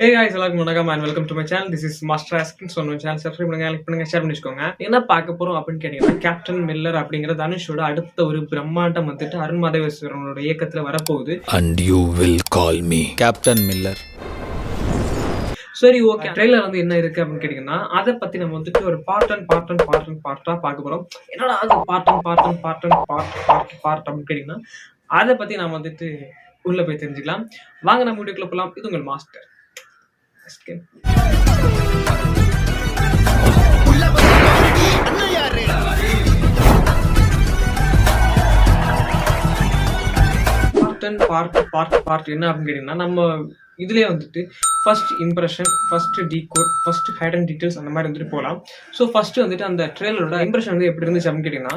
Hey guys, எல்லாருக்கும் வணக்கம் and welcome to my channel. This is Master Askin. So நம்ம channel subscribe பண்ணுங்க, like பண்ணுங்க, ஷேர் பண்ணிக்கோங்க. என்ன பார்க்க போறோம் அப்படின்னு கேட்டீங்கன்னா, கேப்டன் மில்லர் அப்படிங்கிற தனுஷோட அடுத்த ஒரு பிரம்மாண்டம் வந்துட்டு அருண் மாதேஸ்வரனோட இயக்கத்துல வரப்போகுது. And you will call me Captain Miller. சரி, ஓகே. ட்ரெய்லர் வந்து என்ன இருக்கு அப்படின்னு கேட்டீங்கன்னா, அதை பத்தி நம்ம வந்துட்டு ஒரு பார்ட்டா பார்க்க போறோம். என்னடா அது பார்ட் அப்படின்னு கேட்டீங்கன்னா, அதை பத்தி நாம வந்துட்டு உள்ள போய் தெரிஞ்சுக்கலாம். வாங்க நம்ம வீடியோக்குள்ள போலாம். இது உங்கள் மாஸ்டர் Askin. பார்ட் என்ன அப்படின்னு கேட்டீங்கன்னா, நம்ம இதுலயே வந்துட்டு first impression, first decode, first height and details அந்த மாதிரி வந்துட்டு போகலாம். ஸோ ஃபர்ஸ்ட் வந்துட்டு அந்த ட்ரெய்லரோட இம்ப்ரெஷன் வந்து எப்படி இருந்துச்சு அப்படின்னு கேட்டீங்கன்னா,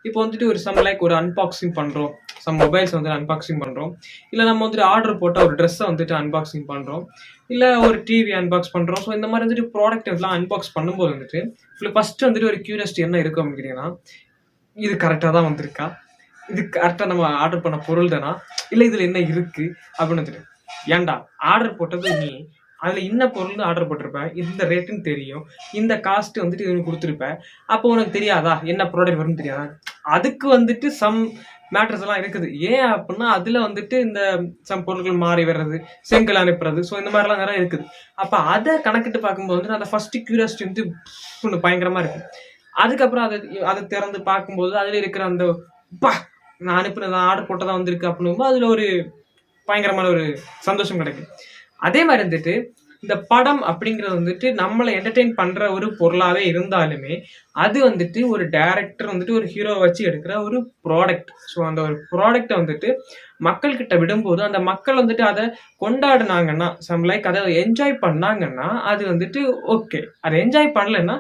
இப்போ வந்துட்டு ஒரு ஒரு அன்பாக்சிங் பண்றோம், சம் மொபைல்ஸ் வந்து அன்பாக்சிங் பண்றோம், இல்லை நம்ம வந்துட்டு ஆர்டர் போட்டால் ஒரு ட்ரெஸ்ஸை வந்துட்டு அன்பாக்சிங் பண்றோம், இல்லை ஒரு டிவி அன்பாக்ஸ் பண்றோம். ஸோ இந்த மாதிரி வந்துட்டு ப்ராடக்ட் எல்லாம் அன்பாக்ஸ் பண்ணும்போது வந்துட்டு ஃபர்ஸ்ட் வந்துட்டு ஒரு கியூரியாசிட்டி என்ன இருக்கும் அப்படின்னு கேட்டீங்கன்னா, இது கரெக்டாக தான் வந்திருக்கா, இது கரெக்டாக நம்ம ஆர்டர் பண்ண பொருள் தானா, இல்லை இதுல என்ன இருக்கு அப்படின்னு வந்துட்டு. ஏன்டா ஆர்டர் போட்டது நீ அதுல இன்ன பொருள்னு ஆர்டர் போட்டிருப்ப, இந்த ரேட்டுன்னு தெரியும், இந்த காஸ்ட் வந்துட்டு இது கொடுத்துருப்ப, அப்போ உனக்கு தெரியாதா என்ன ப்ராடக்ட் வரும்னு தெரியாதா? அதுக்கு வந்துட்டு சம் மேட்டர்ஸ் எல்லாம் இருக்குது. ஏன் அப்படின்னா அதுல வந்துட்டு இந்த சம் பொருட்கள் மாறி வர்றது, செங்கல் அனுப்புறது, ஸோ இந்த மாதிரிலாம் நிறைய இருக்குது. அப்ப அதை கணக்கிட்டு பார்க்கும்போது வந்து அந்த ஃபர்ஸ்ட் கியூரியாசிட்டி வந்து பயங்கரமா இருக்கு. அதுக்கப்புறம் அதை திறந்து பார்க்கும்போது அதுல இருக்கிற அந்த நான் அனுப்பினதான் ஆர்டர் போட்டதான் வந்திருக்கு அப்படின்னு அதுல ஒரு பயங்கரமான ஒரு சந்தோஷம் கிடைக்கும். அதே மாதிரி வந்துட்டு இந்த படம் அப்படிங்கிறது வந்துட்டு நம்மளை என்டர்டெயின் பண்ற ஒரு பொருளாவே இருந்தாலுமே அது வந்துட்டு ஒரு டைரக்டர் வந்துட்டு ஒரு ஹீரோ வச்சு எடுக்கிற ஒரு ப்ராடக்ட். ஸோ அந்த ஒரு ப்ராடக்டை வந்துட்டு மக்கள் கிட்ட விடும்போது அந்த மக்கள் வந்துட்டு அதை கொண்டாடினாங்கன்னா, சம் லைக் அதை என்ஜாய் பண்ணாங்கன்னா அது வந்துட்டு ஓகே. அதை என்ஜாய் பண்ணலைன்னா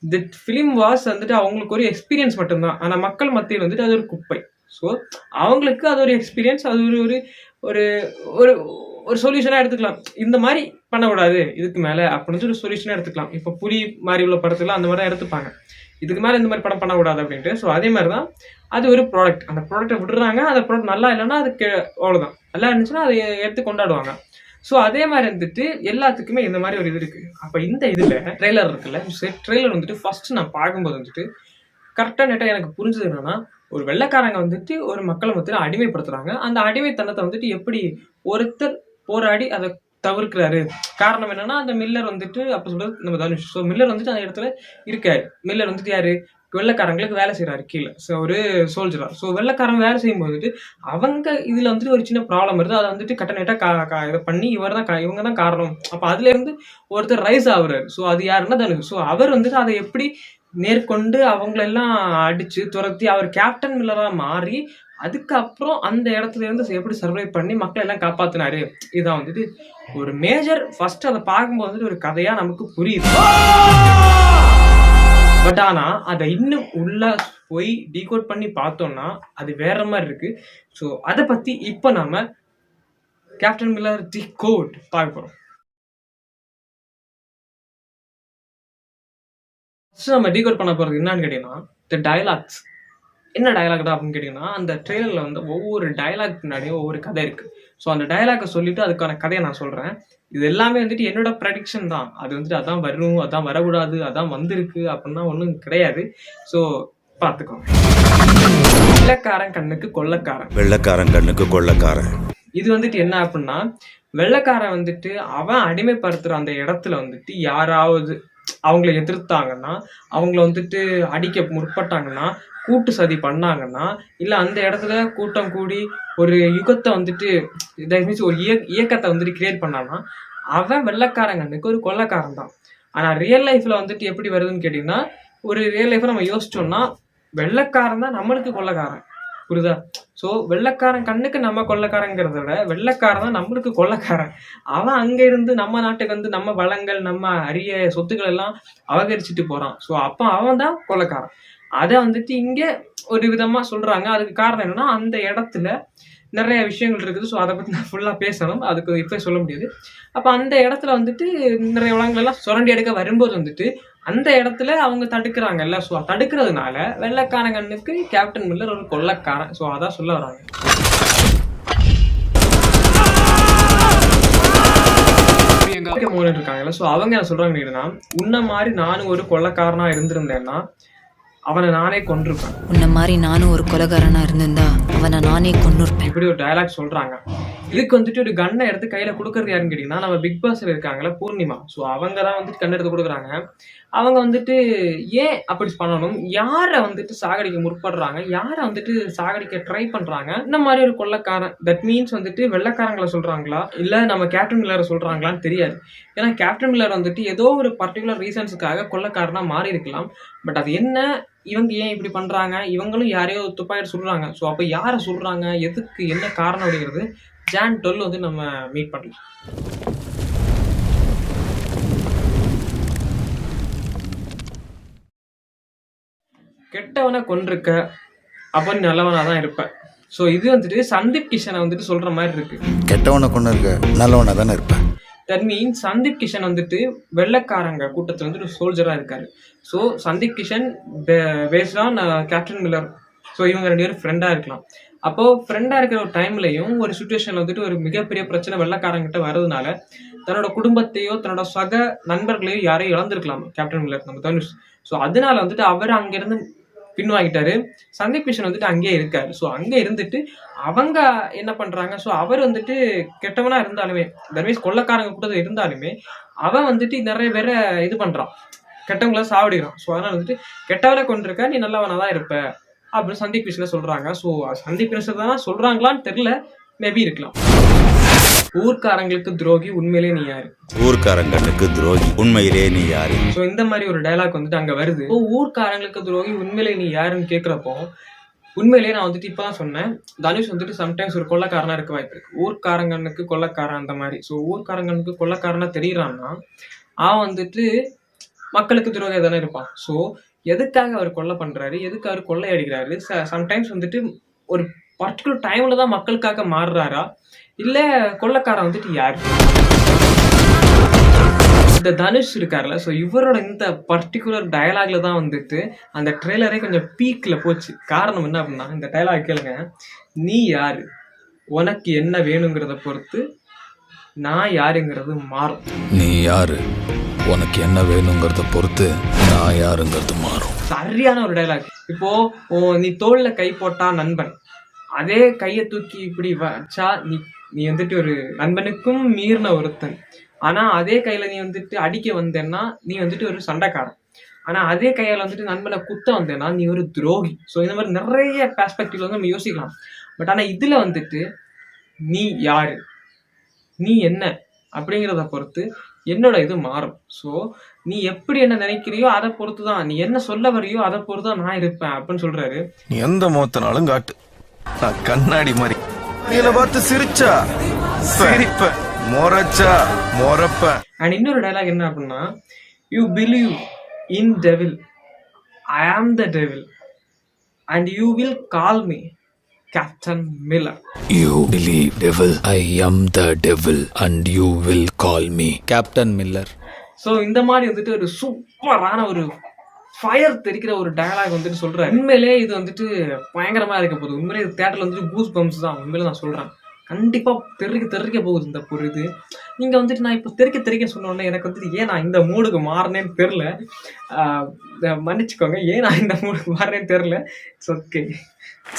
தி ஃபிலிம் வாஸ் வந்துட்டு அவங்களுக்கு ஒரு எக்ஸ்பீரியன்ஸ் மட்டும்தான். ஆனால் மக்கள் மத்தியில் வந்துட்டு அது ஒரு குப்பை. ஸோ அவங்களுக்கு அது ஒரு எக்ஸ்பீரியன்ஸ், அது ஒரு ஒரு ஒரு ஒரு சொல்யூஷனா எடுத்துக்கலாம். இந்த மாதிரி பண்ணக்கூடாது இதுக்கு மேல அப்படின்னு ஒரு சொல்யூஷனா எடுத்துக்கலாம். இப்போ புலி மாதிரி உள்ள படத்துல அந்த மாதிரி தான் எடுத்துப்பாங்க, இதுக்கு மேல இந்த மாதிரி படம் பண்ணக்கூடாது அப்படின்ட்டு. ஸோ அதே மாதிரி தான் அது ஒரு ப்ராடக்ட். அந்த ப்ராடக்டை விடுறாங்க, அந்த ப்ராடக்ட் நல்லா இல்லைன்னா அதுக்கு அவ்வளோதான், நல்லா இருந்துச்சுன்னா அதை எடுத்து கொண்டாடுவாங்க. ஸோ அதே மாதிரி வந்துட்டு எல்லாத்துக்குமே இந்த மாதிரி ஒரு இது இருக்கு. அப்போ இந்த இதுல ட்ரெய்லர் இருக்குல்ல, ட்ரெய்லர் வந்துட்டு ஃபர்ஸ்ட் நான் பார்க்கும்போது வந்துட்டு கரெக்டாக நேட்டாக எனக்கு புரிஞ்சது என்னன்னா, ஒரு வெள்ளைக்காரங்க வந்துட்டு ஒரு மக்களை மத்தியில் அடிமைப்படுத்துறாங்க. அந்த அடிமைத்தனத்தை வந்துட்டு எப்படி ஒருத்தர் போராடி அதை தவிர்க்கிறாரு. காரணம் என்னன்னா, அந்த மில்லர் வந்துட்டு அப்ப சொல்றது நம்ம தனுஷ். ஸோ மில்லர் வந்துட்டு அந்த இடத்துல இருக்காரு. மில்லர் வந்துட்டு யாரு, வெள்ளைக்காரங்களுக்கு வேலை செய்யறாரு கீழே, ஒரு சோல்ஜரா. ஸோ வெள்ளைக்காரங்க வேலை செய்யும் போதுட்டு அவங்க இதுல வந்துட்டு ஒரு சின்ன ப்ராப்ளம் வருது. அதை வந்துட்டு கட்டணேட்டா இதை பண்ணி இவங்க தான் காரணம். அப்ப அதுல இருந்து ஒருத்தர் ரைஸ் ஆகுறாரு. ஸோ அது யாருன்னா தனுஷ். ஸோ அவர் வந்துட்டு அதை எப்படி நேர்கொண்டு அவங்களெல்லாம் அடிச்சு துரத்தி அவர் கேப்டன் மில்லரா மாறி அதுக்கப்புறம் அந்த இடத்துல இருந்து எப்படி சர்வை பண்ணி மக்களை எல்லாம் காப்பாத்தினாரு. இதான் வந்துட்டு ஒரு மேஜர். ஃபர்ஸ்ட் அதை பார்க்கும்போது வந்துட்டு ஒரு கதையா நமக்கு புரியுது. பட் ஆனா அதை இன்னும் உள்ள போய் டீகோட் பண்ணி பார்த்தோம்னா அது வேற மாதிரி இருக்கு. ஸோ அதை பத்தி இப்ப நாம கேப்டன் மில்லர் டீகோட் பார்க்க போறோம். நம்ம டீகோட் பண்ண போறது என்னன்னு கேட்டீங்கன்னா, இந்த டயலாக்ஸ். என்ன டயலாக் தான் அப்படின்னு கேட்டீங்கன்னா, அந்த ட்ரெய்லர்ல வந்து ஒவ்வொரு டயலாக் பின்னாடியும் ஒவ்வொரு கதை இருக்கு. ஸோ அந்த டயலாக்கை சொல்லிட்டு அதுக்கான கதையை நான் சொல்றேன். இது எல்லாமே வந்துட்டு என்னோட ப்ரெடிக்ஷன் தான். அது வந்துட்டு அதான் வரும், அதான் வரக்கூடாது, அதான் வந்திருக்கு அப்படின்னா ஒன்றும் கிடையாது. ஸோ பார்த்துக்கோங்க. வெள்ளைக்காரன் கண்ணுக்கு கொள்ளைக்காரன், வெள்ளைக்காரன் கண்ணுக்கு கொள்ளைக்காரன். இது வந்துட்டு என்ன அப்படின்னா, வெள்ளைக்காரன் வந்துட்டு அவன் அடிமைப்படுத்துற அந்த இடத்துல வந்துட்டு யாராவது அவங்கள எதிர்த்தாங்கன்னா, அவங்கள வந்துட்டு அடிக்க முற்பட்டாங்கன்னா, கூட்டு சதி பண்ணாங்கன்னா, இல்ல அந்த இடத்துல கூட்டம் கூடி ஒரு யுகத்தை வந்துட்டு ஒரு இயக்கத்தை வந்துட்டு கிரியேட் பண்ணான்னா அவன் வெள்ளைக்காரங்கனுக்கு ஒரு கொள்ளைக்காரன் தான். ஆனா ரியல் லைஃப்ல வந்துட்டு எப்படி வருதுன்னு கேட்டீங்கன்னா, ஒரு ரியல் லைஃப்ல நம்ம யோசிச்சோம்னா வெள்ளைக்காரன் தான் நம்மளுக்கு கொள்ளைக்காரன். புரியுதா? ஸோ வெள்ளைக்காரன் கண்ணுக்கு நம்ம கொள்ளைக்காரங்கிறத விட வெள்ளைக்காரன் தான் நம்மளுக்கு கொள்ளைக்காரன். அவன் அங்க இருந்து நம்ம நாட்டுக்கு வந்து நம்ம வளங்கள், நம்ம அரிய சொத்துக்கள் எல்லாம் அபகரிச்சுட்டு போறான். ஸோ அப்ப அவன் தான் கொள்ளைக்காரன். அதை வந்துட்டு இங்க ஒரு விதமா சொல்றாங்க. அதுக்கு காரணம் என்னன்னா, அந்த இடத்துல நிறைய விஷயங்கள் இருக்குது. ஸோ அதை பத்தி நான் ஃபுல்லா பேசணும், அதுக்கு இப்ப சொல்ல முடியாது. அப்ப அந்த இடத்துல வந்துட்டு நிறைய வளங்கள் எல்லாம் சுரண்டி எடுக்க வரும்போது வந்துட்டு அந்த இடத்துல அவங்க தடுக்கிறாங்கல்ல. ஸோ தடுக்கிறதுனால வெள்ளைக்காரங்கனுக்கு கேப்டன் மில்லர் ஒரு கொள்ளைக்காரன். ஸோ அதான் சொல்ல வராங்க. மோகன் இருக்காங்கல்ல, ஸோ அவங்க என்ன சொல்றாங்கன்னா, உன்ன மாதிரி நானும் ஒரு கொள்ளைக்காரனா இருந்திருந்தேன்னா அவனை நானே கொன்றுப்பேன். உன்ன மாதிரி நானும் ஒரு கொலைகாரனா இருந்திருந்தா அவனை நானே கொன்னுருப்பேன். இப்படி ஒரு டயலாக் சொல்றாங்க. இதுக்கு வந்துட்டு ஒரு கன்னை எடுத்து கையில கொடுக்கறது யாருன்னு கேட்டீங்கன்னா, நம்ம பிக் பாஸ்ல இருக்காங்கல்ல பூர்ணிமா. ஸோ அவங்க தான் வந்துட்டு கண் எடுத்து கொடுக்குறாங்க. அவங்க வந்துட்டு ஏன் அப்படி பண்ணணும், யாரை வந்துட்டு சாகடிக்க முற்படுறாங்க, யாரை வந்துட்டு சாகடிக்க ட்ரை பண்றாங்க, இந்த மாதிரி ஒரு கொள்ளைக்காரன். தட் மீன்ஸ் வந்துட்டு வெள்ளைக்காரங்களை சொல்றாங்களா இல்ல நம்ம கேப்டன் மில்லரை சொல்றாங்களான்னு தெரியாது. ஏன்னா கேப்டன் மில்லர் வந்துட்டு ஏதோ ஒரு பர்டிகுலர் ரீசன்ஸுக்காக கொள்ளைக்காரனா மாறி இருக்கலாம். பட் அது என்ன, இவங்க ஏன் இப்படி பண்றாங்க, இவங்களும் யாரையோ துப்பாக்கிட்டு சொல்றாங்க. ஸோ அப்போ யாரை சொல்றாங்க, எதுக்கு, என்ன காரணம் அப்படிங்கிறது Jan 12 வந்து நம்ம மீட் பண்ணலாம். கெட்டவனை கொன்றிருக்க அப்ப நீ நல்லவனா தான் இருப்ப. ஸோ இது வந்துட்டு சந்தீப் கிஷனை வந்துட்டு சொல்ற மாதிரி இருக்கு. கெட்டவனை கொன்றிருக்க நல்லவனா தானே இருப்பேன். தட் மீன்ஸ் சந்தீப் கிஷன் வந்துட்டு வெள்ளைக்காரங்க கூட்டத்தில் வந்துட்டு ஒரு சோல்ஜரா இருக்காரு. So Sandeep Kishan based on captain Miller. So இவங்க 2 பேரும் ஃப்ரெண்டா இருக்கலாம். அப்போ ஃப்ரெண்டா இருக்கிற ஒரு டைம்லையும் ஒரு சுச்சுவேஷன்ல வந்துட்டு ஒரு மிகப்பெரிய பிரச்சனை வெள்ளைக்காரங்கிட்ட வர்றதுனால தன்னோட குடும்பத்தையோ தன்னோட சக நண்பர்களையோ யாரையும் இழந்திருக்கலாம் கேப்டன் மில்லர், நம்ம தனுஷ். ஸோ அதனால வந்துட்டு அவர் அங்கிருந்து பின்வாங்கிட்டாரு. சந்தீப் கிஷன் வந்துட்டு அங்கேயே இருக்காரு. ஸோ அங்கே இருந்துட்டு அவங்க என்ன பண்றாங்க, ஸோ அவர் வந்துட்டு கெட்டவனா இருந்தாலுமே, தர்மீஸ் கொள்ளைக்காரங்க கூட்டத்தில் இருந்தாலுமே அவன் வந்துட்டு நிறைய பேரை இது பண்றான், கெட்டவங்கள சாவடிக்கிறான். ஸோ அதனால வந்துட்டு கெட்டவனை கொண்டிருக்க நீ நல்லவனா தான் இருப்ப அப்படின்னு சந்தீப் கிஷன்ல சொல்றாங்க. ஸோ சந்தீப் கிஷன் தானே சொல்றாங்களான்னு தெரியல, மேபி இருக்கலாம். ஊர்க்காரங்களுக்கு துரோகி உண்மையிலே நீ யாரு, ஊர்க்காரங்களுக்கு துரோகி உண்மையிலே நீ யாரு. ஸோ இந்த மாதிரி ஒரு டயலாக் வந்துட்டு அங்க வருது. ஊர்க்காரங்களுக்கு துரோகி உண்மையிலே நீ யாருன்னு கேட்கிறப்போ உண்மையிலேயே நான் வந்துட்டு இப்பதான் சொன்னேன், தனுஷ் வந்துட்டு சம்டைம்ஸ் ஒரு கொள்ளைக்காரனா இருக்க வாய்ப்பு இருக்கு. ஊர்க்காரங்கனுக்கு கொள்ளைக்காரன் அந்த மாதிரி. ஸோ ஊர்க்காரங்கனுக்கு கொள்ளைக்காரனா தெரியறான்னா அவன் வந்துட்டு மக்களுக்கு துரோகியா தானே இருப்பான். ஸோ எதுக்காக அவர் கொலை பண்றாரு, எதுக்கு அவர் கொள்ளை அடிக்கிறாரு, சம்டைம்ஸ் வந்துட்டு ஒரு பர்டிகுலர் டைம்ல தான் மக்களுக்காக மாறுறாரா, இல்ல கொள்ளைக்காரன் வந்துட்டு யாரு? இந்த தனுஷ் இருக்காருல்ல, ஸோ இவரோட இந்த பர்டிகுலர் டயலாக்ல தான் வந்துட்டு அந்த ட்ரெய்லரே கொஞ்சம் பீக்ல போச்சு. காரணம் என்ன அப்படின்னா, இந்த டயலாக் கேளுங்க, நீ யாரு, உனக்கு என்ன வேணுங்கிறத பொறுத்து நான் யாருங்கிறது மாறும். நீ யாரு, உனக்கு என்ன வேணுங்கிறத பொறுத்து நான் யாருங்கிறது மாறும். சரியான ஒரு டயலாக். இப்போ நீ தோல்ல கை போட்டா நண்பன், அதே கையை தூக்கி இப்படி வச்சா நீ வந்துட்டு ஒரு நண்பனுக்கும் மீறின ஒருத்தன். ஆனா அதே கையில நீ வந்துட்டு அடிக்க வந்தேன்னா நீ வந்துட்டு ஒரு சண்டைக்காரன். ஆனா அதே கையால வந்துட்டு நண்பனை குத்த வந்தேன்னா நீ ஒரு துரோகி. ஸோ இந்த மாதிரி நிறைய பெர்ஸ்பெக்டிவ்ல வந்து நம்ம யோசிக்கலாம். பட் ஆனா இதுல வந்துட்டு நீ யாரு, நீ என்ன அப்படிங்கிறத பொறுத்து என்னோட இது மாறும். ஸோ நீ எப்படி என்ன நினைக்கிறியோ அதை பொறுத்து தான், நீ என்ன சொல்ல வரையோ அதை பொறுத்து தான் நான் இருப்பேன் அப்படின்னு சொல்றாரு. நீ எந்த முகத்தினாலும் காட்டு, நான் கண்ணாடி மாதிரி. நீல பார்த்து சிரிச்சா சிரிப்பேன், மொரச்சா மொரப்பேன். அண்ட் இன்னொரு டயலாக் என்ன அப்படின்னா, யூ பிலீவ் இன் டெவில், ஐ ஆம் த devil and you will call me Captain Miller. You believe devil, I am the devil and you will call me Captain Miller. So இந்த மாதிரி வந்துட்டு ஒரு சூப்பரான ஒரு ஃபயர் தெரிக்கிற ஒரு டயலாக் வந்துட்டு சொல்றாரு. உண்மையிலே இது வந்துட்டு பயங்கரமா இருக்க போகுது. உண்மையிலே தேட்டர்ல வந்துட்டு கூஸ் பம்ப்ஸ் தான். உண்மையில நான் சொல்றேன், கண்டிப்பா தெறிக்க போகுது இந்த ஒரு இது. நீங்க வந்துட்டு நான் இப்போ தெறிக்க சொன்னோடனே எனக்கு வந்துட்டு ஏன் நான் இந்த மூடுக்கு மாறினேன்னு தெரில, மன்னிச்சுக்கோங்க, ஏன் நான் இந்த மூடுக்கு மாறினேன்னு தெரில. இட்ஸ் ஓகே,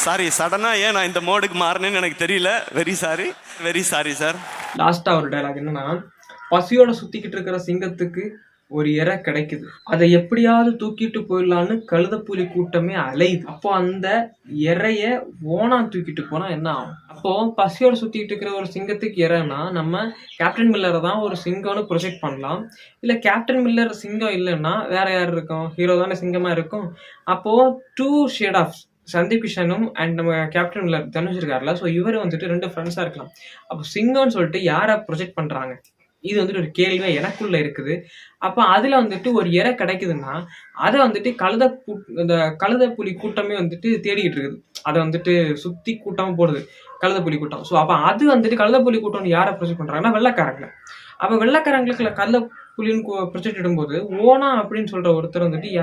சாரி, சடனா ஏன் நான் இந்த மோடுக்கு மாறினேன்னு எனக்கு தெரியல. Very sorry sir. லாஸ்டா ஒரு டயலாக் என்னன்னா, பசியோட சுத்திக்கிட்டு இருக்கிற சிங்கத்துக்கு ஒரு இறை கிடைக்குது, அதை எப்படியாவது தூக்கிட்டு போயிடலான்னு கழுதப்புலி கூட்டமே அலையுது. அப்போ அந்த இறைய ஓனான் தூக்கிட்டு போனா என்ன ஆகும்? அப்போ பசியோட சுத்திட்டு இருக்கிற ஒரு சிங்கத்துக்கு இறைனா நம்ம கேப்டன் மில்லரை தான் ஒரு சிங்கம்னு ப்ரொஜெக்ட் பண்ணலாம். இல்ல கேப்டன் மில்லர் சிங்கம் இல்லைன்னா வேற யார் இருக்கும், ஹீரோ தானே சிங்கமா இருக்கும். அப்போ 2 ஷேட் ஆஃப் சந்தீப் கிஷனும் அண்ட் நம்ம கேப்டன் மில்லர் தனுஷ் இருக்காருல, ஸோ இவர் வந்துட்டு 2 ஃப்ரெண்ட்ஸா இருக்கலாம். அப்போ சிங்கம்னு சொல்லிட்டு யாரை ப்ரொஜெக்ட் பண்றாங்க, இது வந்துட்டு ஒரு கேள்வியா எனக்குள்ள இருக்குது. அப்ப அதுல வந்துட்டு ஒரு இறை கிடைக்குதுன்னா அதை வந்துட்டு கழுத புலி கூட்டமே வந்துட்டு தேடிக்கிட்டு இருக்குது. அதை வந்துட்டு சுத்தி கூட்டமா போடுது கழுத புலி கூட்டம். ஸோ அப்ப அது வந்துட்டு கழுத புலி கூட்டம் யாரை ப்ரொஜெக்ட் பண்றாங்கன்னா வெள்ளைக்காரங்க. அப்ப வெள்ளைக்காரங்களுக்கு கழுத புலின்னு ப்ரொஜெக்ட் இடும்போது ஓனா அப்படின்னு சொல்ற ஒருத்தர் வந்துட்டு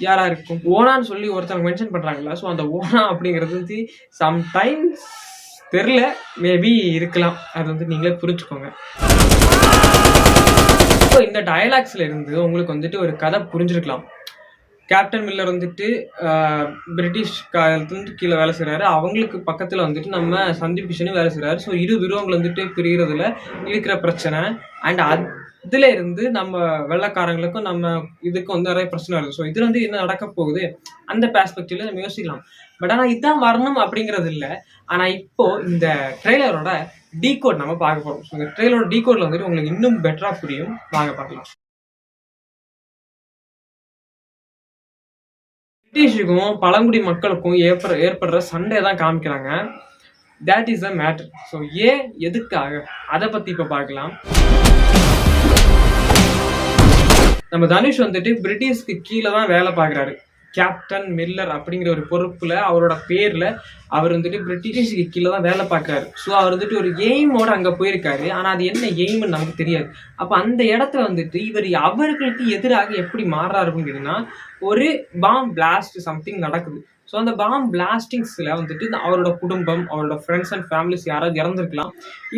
யாரா இருக்கும்? ஓனான்னு சொல்லி ஒருத்தவங்க மென்ஷன் பண்றாங்களா? ஸோ அந்த ஓனா அப்படிங்கிறது வந்து சம்டைம்ஸ் தெரியல, மேபி இருக்கலாம். அது வந்து நீங்களே புரிஞ்சுக்கோங்க. இப்போ இந்த டயலாக்ஸ்ல இருந்து உங்களுக்கு வந்துட்டு ஒரு கதை புரிஞ்சிருக்கலாம். கேப்டன் மில்லர் வந்துட்டு பிரிட்டிஷ் காலத்துலேருந்து கீழே வேலை செய்கிறாரு. அவங்களுக்கு பக்கத்தில் வந்துட்டு நம்ம சந்தீப் கிஷனும் வேலை செய்கிறாரு. ஸோ இரு துருவங்கள் வந்துட்டு பிரிகிறதுல இருக்கிற பிரச்சனை அண்ட் அதுல இருந்து நம்ம வெள்ளைக்காரங்களுக்கும் நம்ம இதுக்கும் வந்து நிறைய பிரச்சனை வருது. ஸோ இதுல வந்து என்ன நடக்க போகுது அந்த பெர்ஸ்பெக்டிவ்ல நம்ம யோசிக்கலாம். பட் ஆனால் இதுதான் வரணும் அப்படிங்கிறது இல்லை. ஆனால் இப்போ இந்த ட்ரெய்லரோட டீகோட் நம்ம பார்க்க போகிறோம். ஸோ இந்த ட்ரெய்லரோட டீகோட்ல வந்துட்டு உங்களுக்கு இன்னும் பெட்டரா புரியும். வாங்க பார்க்கலாம். பிரிட்டிஷுக்கும் பழங்குடி மக்களுக்கும் ஏற்படுற சண்டை தான் காமிக்கிறாங்க. That is a matter. So ஏன் எதுக்காக அதை பத்தி இப்ப பார்க்கலாம். நம்ம தனுஷ் வந்துட்டு பிரிட்டிஷ்க்கு கீழே தான் வேலை பார்க்குறாரு. கேப்டன் மில்லர் அப்படிங்கிற ஒரு பொறுப்புல அவரோட பேர்ல அவர் வந்துட்டு பிரிட்டிஷுக்கு கீழே தான் வேலை பார்க்குறாரு. ஸோ அவர் வந்துட்டு ஒரு எய்மோட அங்கே போயிருக்காரு. ஆனால் அது என்ன எய்ம்னு நமக்கு தெரியாது. அப்போ அந்த இடத்துல வந்துட்டு இவர் அவர்களுக்கு எதிராக எப்படி மாறுறாரு அப்படின்னு கேட்டீங்கன்னா, ஒரு பாம் பிளாஸ்ட் சம்திங் நடக்குது. ஸோ அந்த பாம் பிளாஸ்டிங்ஸில் வந்துட்டு அவரோட குடும்பம், அவரோட ஃப்ரெண்ட்ஸ் அண்ட் ஃபேமிலிஸ் யாராவது இறந்துருக்கலாம்.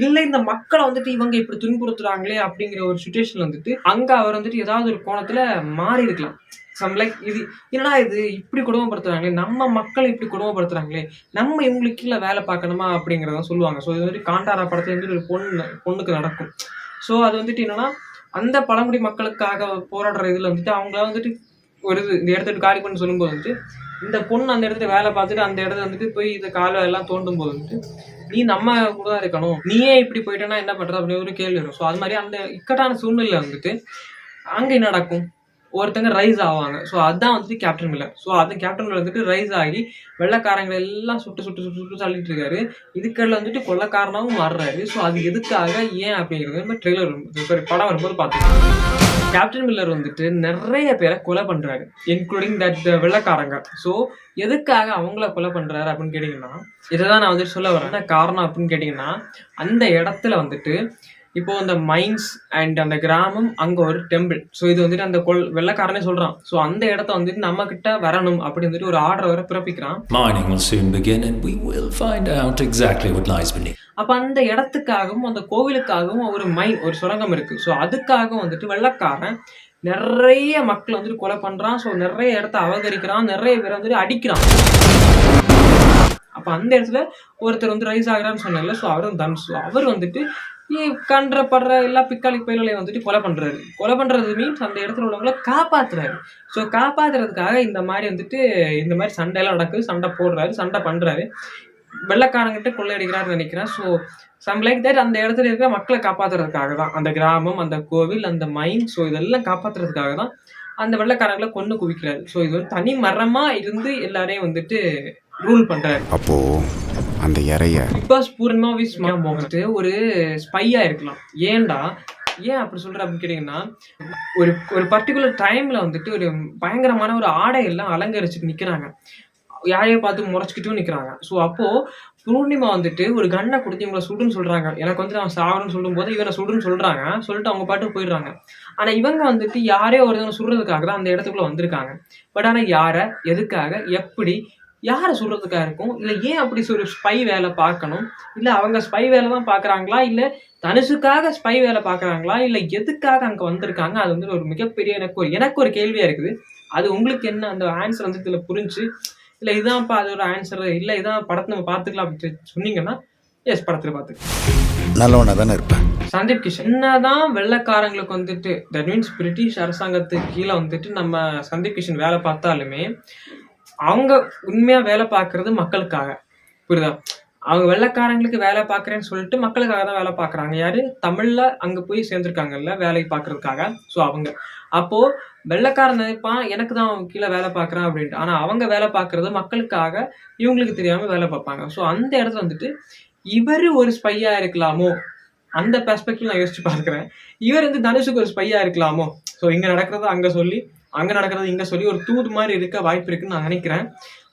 இல்லை இந்த மக்களை வந்துட்டு இவங்க இப்படி துன்புறுத்துறாங்களே அப்படிங்கிற ஒரு சுச்சுவேஷன் வந்துட்டு அங்கே அவர் வந்துட்டு ஏதாவது ஒரு கோணத்தில் மாறி இருக்கலாம். சம் லைக் இது என்னடா இது இப்படி கொடுமைப்படுத்துறாங்களே, நம்ம மக்களை இப்படி கொடுமைப்படுத்துறாங்களே, நம்ம இவங்களுக்கு கீழே வேலை பார்க்கணுமா அப்படிங்கிறத சொல்லுவாங்க. ஸோ இது வந்துட்டு காண்டாரா படத்துல வந்துட்டு ஒரு பொண்ணுக்கு நடக்கும். ஸோ அது வந்துட்டு என்னன்னா, அந்த பழங்குடி மக்களுக்காக போராடுற இதில் வந்துட்டு அவங்கள வந்துட்டு ஒரு இந்த இடத்துக்கு காலி பண்ணி சொல்லும்போது வந்துட்டு இந்த பொண்ணு அந்த இடத்துல வேலை பார்த்துட்டு அந்த இடத்துல வந்துட்டு போய் இந்த காலை எல்லாம் தோண்டும் போது வந்துட்டு நீ நம்ம கூட தான் இருக்கணும், நீயே இப்படி போயிட்டேன்னா என்ன பண்றது அப்படின்னு ஒரு கேள்வி வரும். ஸோ அது மாதிரி அந்த இக்கட்டான சூழ்நிலை வந்துட்டு அங்க என்ன நடக்கும், ஒருத்தங்க ரைஸ் ஆவாங்க. ஸோ அதுதான் வந்துட்டு கேப்டன் மில்லர். ஸோ அது கேப்டன் மில்லர் வந்துட்டு ரைஸ் ஆகி வெள்ளைக்காரங்களை எல்லாம் சுட்டு தள்ளிட்டு இருக்காரு. இதுக்கெல்லாம் வந்துட்டு கொள்ளைக்காரனாவும் மாறுறாரு. ஸோ அது எதுக்காக ஏன் அப்படிங்கிறது ட்ரெய்லர் படம் வரும்போது பார்த்துக்கலாம். கேப்டன் மில்லர் வந்துட்டு நிறைய பேரை கொலை பண்றாரு, இன்க்ளூடிங் தட் வெள்ளைக்காரங்க. ஸோ எதுக்காக அவங்கள கொலை பண்றாரு அப்படின்னு கேட்டீங்கன்னா, இதைதான் நான் வந்துட்டு சொல்ல வரேன். என்ன காரணம் அப்படின்னு கேட்டீங்கன்னா, அந்த இடத்துல வந்துட்டு இப்போ இந்த மைன்ஸ் அண்ட் அந்த கிராமம் அங்க ஒரு டெம்பிள். ஸோ இது வந்துட்டு அந்த வெள்ளைக்காரனே சொல்றான். ஸோ அந்த இடத்த வந்துட்டு நம்ம கிட்ட வரணும் அப்படின்னு வந்துட்டு ஒரு ஆர்டர் வர பிறப்பிக்கிறான். Mining will soon begin and we will find out exactly what lies beneath. அப்ப அந்த இடத்துக்காகவும் அந்த கோவிலுக்காகவும் ஒரு சுரங்கம் இருக்கு. ஸோ அதுக்காக வந்துட்டு வெள்ளைக்காரன் நிறைய மக்களை வந்துட்டு கொலை பண்றான். ஸோ நிறைய இடத்த அபகரிக்கிறான், நிறைய பேரை வந்துட்டு அடிக்கிறான். அப்ப அந்த இடத்துல ஒருத்தர் வந்து ரைஸ் ஆகிறான்னு சொன்னார்ல, ஸோ அவரும் தனுஷ். அவர் வந்துட்டு கன்றப்படுற எல்லா பிக்காளி பயிர்களையும் வந்துட்டு கொலை பண்றது மீன்ஸ் அந்த இடத்துல உள்ளவங்களை காப்பாத்துறாரு. ஸோ காப்பாத்துறதுக்காக இந்த மாதிரி சண்டையெல்லாம் நடக்குது, சண்டை போடுறாரு, சண்டை பண்றாரு, வெள்ளைக்காரங்கிட்ட கொள்ளையடிக்கிறாருன்னு நினைக்கிறேன். ஸோ சம் லைக் தட் அந்த இடத்துல இருக்கிற மக்களை காப்பாத்துறதுக்காக தான் அந்த கிராமம், அந்த கோவில், அந்த மைன், ஸோ இதெல்லாம் காப்பாத்துறதுக்காக தான் அந்த வெள்ளைக்காரங்களை கொண்டு குவிக்கிறாரு. ஸோ இது வந்து தனி மரமா இருந்து எல்லாரையும் வந்துட்டு ரூல் பண்றாரு. அப்போ அந்த இறைய பிகாஸ் பூர்ணமா வந்துட்டு ஒரு ஸ்பையா இருக்கலாம். ஏன் அப்படி சொல்ற அப்படின்னு கேட்டீங்கன்னா, ஒரு பர்டிகுலர் டைம்ல வந்துட்டு ஒரு பயங்கரமான ஒரு ஆடை எல்லாம் அலங்கரிச்சுட்டு நிக்கிறாங்க, யாரையும் பார்த்து முறைச்சிக்கிட்டும் நிக்கிறாங்க. ஸோ அப்போ பூர்ணிமா வந்துட்டு ஒரு கண்ணை கொடுத்து இவங்களை சுடுன்னு சொல்றாங்க. எனக்கு வந்து நான் சாவணும்னு சொல்லும் போது இவனை சுடுன்னு சொல்றாங்க. சொல்லிட்டு அவங்க பாட்டு போயிடுறாங்க. ஆனா இவங்க வந்துட்டு யாரையோ ஒருத்தவங்க சுடுறதுக்காக தான் அந்த இடத்துக்குள்ள வந்திருக்காங்க. பட் ஆனா யாரை, எதுக்காக, எப்படி, யாரை சொல்றதுக்காக இருக்கும், இல்லை ஏன் அப்படி ஒரு ஸ்பை வேலை பார்க்கணும், இல்லை அவங்க ஸ்பை வேலை தான் பார்க்குறாங்களா, இல்லை தனுஷுக்காக ஸ்பை வேலை பார்க்குறாங்களா, இல்லை எதுக்காக அங்கே வந்திருக்காங்க, அது வந்து ஒரு மிகப்பெரிய எனக்கு ஒரு கேள்வியாக இருக்குது. அது உங்களுக்கு என்ன அந்த ஆன்சர் வந்து இதில் புரிஞ்சு, இல்லை இதான்ப்பா அது ஒரு ஆன்சர், இல்லை இதான் படத்தை நம்ம பார்த்துக்கலாம் அப்படின்னு சொன்னீங்கன்னா எஸ், படத்தில் பார்த்துக்கலாம். நல்லவனா தானே இருப்பேன். சந்தீப் கிஷன் என்னதான் வெள்ளைக்காரங்களுக்கு வந்துட்டு தட் மீன்ஸ் பிரிட்டிஷ் அரசாங்கத்துக்கு கீழே வந்துட்டு நம்ம சந்தீப் கிஷன் வேலை பார்த்தாலுமே அவங்க உண்மையா வேலை பார்க்கறது மக்களுக்காக. புரியுதா? அவங்க வெள்ளைக்காரங்களுக்கு வேலை பார்க்குறேன்னு சொல்லிட்டு மக்களுக்காக தான் வேலை பார்க்குறாங்க. யாரு? தமிழ்ல அங்க போய் சேர்ந்துருக்காங்கல்ல வேலை பார்க்கறதுக்காக. ஸோ அவங்க அப்போ வெள்ளைக்காரன் நினைப்பான் எனக்கு தான் அவங்க கீழே வேலை பார்க்குறான் அப்படின்ட்டு. ஆனா அவங்க வேலை பார்க்கறது மக்களுக்காக, இவங்களுக்கு தெரியாம வேலை பார்ப்பாங்க. ஸோ அந்த இடத்துல வந்துட்டு இவரு ஒரு ஸ்பையா இருக்கலாமோ, அந்த பெர்ஸ்பெக்டிவ் நான் யோசிச்சு பார்க்குறேன். இவர் வந்து தனுஷுக்கு ஒரு ஸ்பையா இருக்கலாமோ. ஸோ இங்க நடக்கிறத அங்க சொல்லி, அங்க நடக்கிறது இங்க சொல்லி ஒரு தூது மாதிரி இருக்க வாய்ப்பு இருக்குன்னு நான் நினைக்கிறேன்.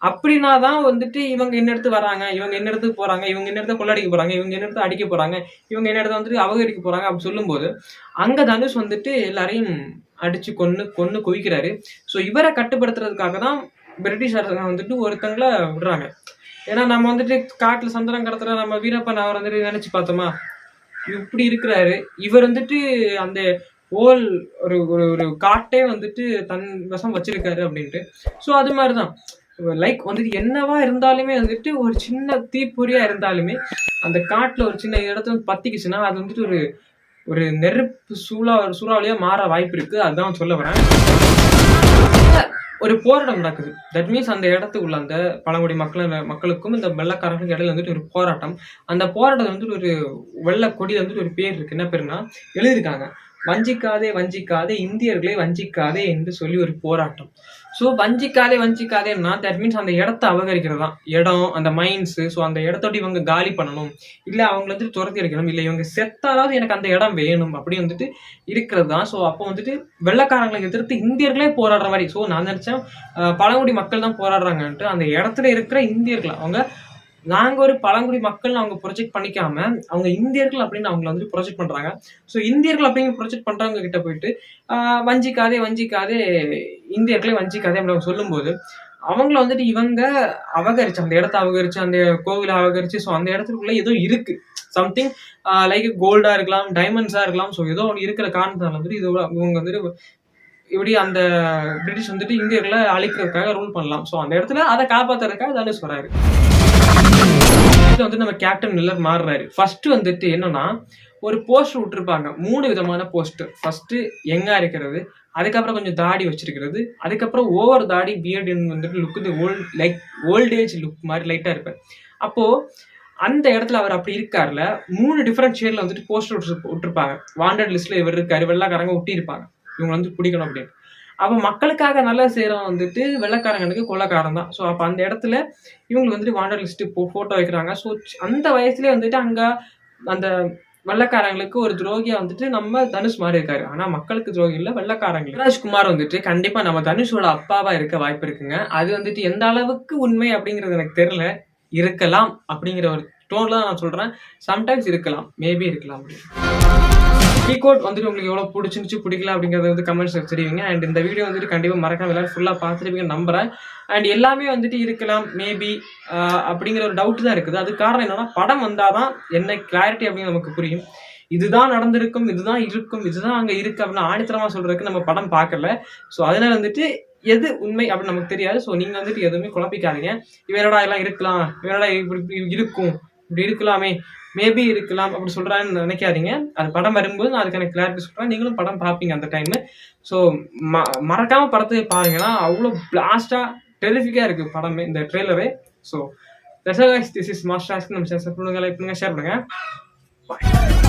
அப்படின்னா தான் வந்துட்டு இவங்க என்ன எடுத்து வராங்க, இவங்க என்ன இடத்துக்கு போறாங்க, இவங்க என்ன இடத்த கொள்ளடிக்க போறாங்க, இவங்க என்ன இடத்த அடிக்க போறாங்க, இவங்க என்ன இடத்த வந்துட்டு அபகரிக்க போறாங்க அப்படி சொல்லும்போது அங்க தனுஷ் வந்துட்டு எல்லாரையும் அடிச்சு கொன்னு குவிக்கிறாரு. ஸோ இவரை கட்டுப்படுத்துறதுக்காக தான் பிரிட்டிஷ் அரசாங்கம் வந்துட்டு ஒருத்தங்களை விடுறாங்க. ஏன்னா நம்ம வந்துட்டு காட்டுல சந்தனம் கடத்துற நம்ம வீரப்பன் அவர் வந்துட்டு நினைச்சு பார்த்தோமா, இப்படி இருக்கிறாரு. இவர் வந்துட்டு அந்த ஹோல் ஒரு ஒரு ஒரு காட்டே வந்துட்டு தன் வசம் வச்சிருக்காரு அப்படின்ட்டு. ஸோ அது மாதிரி தான் லைக் வந்துட்டு என்னவா இருந்தாலுமே வந்துட்டு ஒரு சின்ன தீப்பொறியா இருந்தாலுமே அந்த காட்டுல ஒரு சின்ன இடத்துல வந்து பத்திக்குச்சுன்னா அது வந்துட்டு ஒரு ஒரு நெருப்பு சூறாவளியா மாற வாய்ப்பு இருக்கு. அதுதான் சொல்ல வரேன். ஒரு போராட்டம் நடக்குது. தட் மீன்ஸ் அந்த இடத்துக்குள்ள அந்த பழங்குடி மக்களுக்கும் இந்த வெள்ளைக்காரர்களுக்கும் இடையில வந்துட்டு ஒரு போராட்டம். அந்த போராட்டத்தில் வந்துட்டு ஒரு வெள்ளை கொடியில வந்துட்டு ஒரு பேர் இருக்கு. என்ன பேருன்னா எழுதியிருக்காங்க, வஞ்சிக்காதே வஞ்சிக்காதே இந்தியர்களை வஞ்சிக்காதே என்று சொல்லி ஒரு போராட்டம். ஸோ வஞ்சிக்காதே வஞ்சிக்காதேன்னா தட் மீன்ஸ் அந்த இடத்த அபகரிக்கிறது தான். இடம், அந்த மைன்ஸ். ஸோ அந்த இடத்தோட இவங்க காலி பண்ணணும், இல்லை அவங்க வந்துட்டு துரத்தி அடிக்கணும், இல்லை இவங்க செத்தாலாவது எனக்கு அந்த இடம் வேணும் அப்படி வந்துட்டு இருக்கிறது தான். ஸோ அப்போ வந்துட்டு வெள்ளைக்காரங்களை எதிர்த்து இந்தியர்களே போராடுற மாதிரி. ஸோ நான் நினைச்சேன் பழங்குடி மக்கள் தான் போராடுறாங்கன்ட்டு. அந்த இடத்துல இருக்கிற இந்தியர்கள் அவங்க நாங்க ஒரு பழங்குடி மக்கள் அவங்க ப்ரொஜெக்ட் பண்ணிக்காம அவங்க இந்தியர்கள் அப்படின்னு அவங்களை வந்து ப்ரொஜெக்ட் பண்றாங்க. ஸோ இந்தியர்கள் அப்படிங்கிற ப்ரொஜெக்ட் பண்றவங்க கிட்ட போயிட்டு வஞ்சிக்காதே வஞ்சிக்காதே இந்தியர்களே வஞ்சிக்காதே அப்படி அவங்க சொல்லும்போது அவங்கள வந்துட்டு இவங்க அபகரிச்சு அந்த இடத்த அபகரிச்சு அந்த கோவிலை அபகரிச்சு. ஸோ அந்த இடத்துக்குள்ள ஏதோ இருக்கு, சம்திங் லைக் கோல்டா இருக்கலாம், டைமண்ட்ஸா இருக்கலாம். ஸோ ஏதோ ஒன்று இருக்கிற காரணத்தால வந்துட்டு இது இவங்க வந்துட்டு இப்படி அந்த பிரிட்டிஷ் வந்துட்டு இந்தியர்களை அழிக்கிறதுக்காக ரூல் பண்ணலாம். ஸோ அந்த இடத்துல அதை காப்பாத்துறதுக்காக தனுஷ் வராரு. வந்து நம்ம கேப்டன் மில்லர் மாறுறாரு. ஃபர்ஸ்ட் வந்துட்டு என்னன்னா ஒரு போஸ்டர் விட்டுருப்பாங்க, 3 விதமான போஸ்டர். ஃபர்ஸ்ட் யங்கா இருக்கிறது, அதுக்கப்புறம் கொஞ்சம் தாடி வச்சிருக்கிறது, அதுக்கப்புறம் ஓவர் தாடி பியர்டு வந்துட்டு look like old age look மாதிரி லைட்டா இருப்பார். அப்போ அந்த இடத்துல அவர் அப்படி இருக்காருல 3 டிஃப்ரெண்ட் ஷேட்ல வந்துட்டு போஸ்டர் விட்டுருப்பாங்க. வாண்டட் லிஸ்ட்ல இவர் இருக்காரு, வெள்ளைக்காரங்க ஒட்டியிருப்பாங்க இவங்க வந்து பிடிக்கணும் அப்படின்னு. அப்போ மக்களுக்காக நல்லா செய்யறவன் வந்துட்டு வெள்ளைக்காரங்களுக்கு கொள்ளைக்காரன் தான். ஸோ அப்போ அந்த இடத்துல இவங்க வந்துட்டு வாண்டட் லிஸ்ட் போட்டோ வைக்கிறாங்க. ஸோ அந்த வயசுலேயே வந்துட்டு அங்க அந்த வெள்ளைக்காரங்களுக்கு ஒரு துரோகியா வந்துட்டு நம்ம தனுஷ் மாதிரி இருக்காரு. ஆனா மக்களுக்கு துரோகி இல்ல, வெள்ளைக்காரங்களுக்கு. ராஜ்குமார் வந்துட்டு கண்டிப்பா நம்ம தனுஷோட அப்பாவா இருக்க வாய்ப்பு இருக்குங்க. அது வந்துட்டு எந்த அளவுக்கு உண்மை அப்படிங்கிறது எனக்கு தெரியல. இருக்கலாம் அப்படிங்கிற ஒரு டோன்ல தான் நான் சொல்றேன். சம்டைம்ஸ் இருக்கலாம், மேபி இருக்கலாம் அப்படின்னு. கோட் வந்துட்டு உங்களுக்கு எவ்வளவு பிடிச்சிருந்துச்சு பிடிக்கல அப்படிங்கறத வந்து கமெண்ட்ஸ் தெரிவிங்க. அண்ட் இந்த வீடியோ வந்துட்டு கண்டிப்பா மறக்காம எல்லாரும் ஃபுல்லா பார்த்துருப்பீங்க நம்புறேன். அண்ட் எல்லாமே வந்துட்டு இருக்கலாம் மேபி அப்படிங்கிற ஒரு டவுட் தான் இருக்குது. அது காரணம் என்னன்னா படம் வந்தாதான் என்ன கிளாரிட்டி அப்படின்னு நமக்கு புரியும். இதுதான் நடந்திருக்கும், இதுதான் இருக்கும், இதுதான் அங்க இருக்கு அப்படின்னு ஆணித்தரமா சொல்றதுக்கு நம்ம படம் பார்க்கல. ஸோ அதனால வந்துட்டு எது உண்மை அப்படின்னு நமக்கு தெரியாது. ஸோ நீங்க வந்துட்டு எதுவுமே குழப்பிக்காதீங்க. இவனடா எல்லாம் இருக்கலாம், இவனடா இப்படி இருக்கும், இப்படி இருக்கலாமே, மேபி இருக்கலாம் அப்படி சொல்றான்னு நினைக்காதீங்க. அது படம் வரும்போது நான் அதுக்கான கிளாரிட்டி சொல்றேன். நீங்களும் படம் பார்ப்பீங்க அந்த டைம். ஸோ மறக்காம படத்தை பாருங்கன்னா அவ்வளோ பிளாஸ்டா டெரிஃபிக்கா இருக்கு படமே, இந்த ட்ரெய்லரே. So this is Master. நம்ம ஷேர் பண்ணுங்க, லைக் பண்ணுங்க, ஷேர் பண்ணுங்க. பாய்.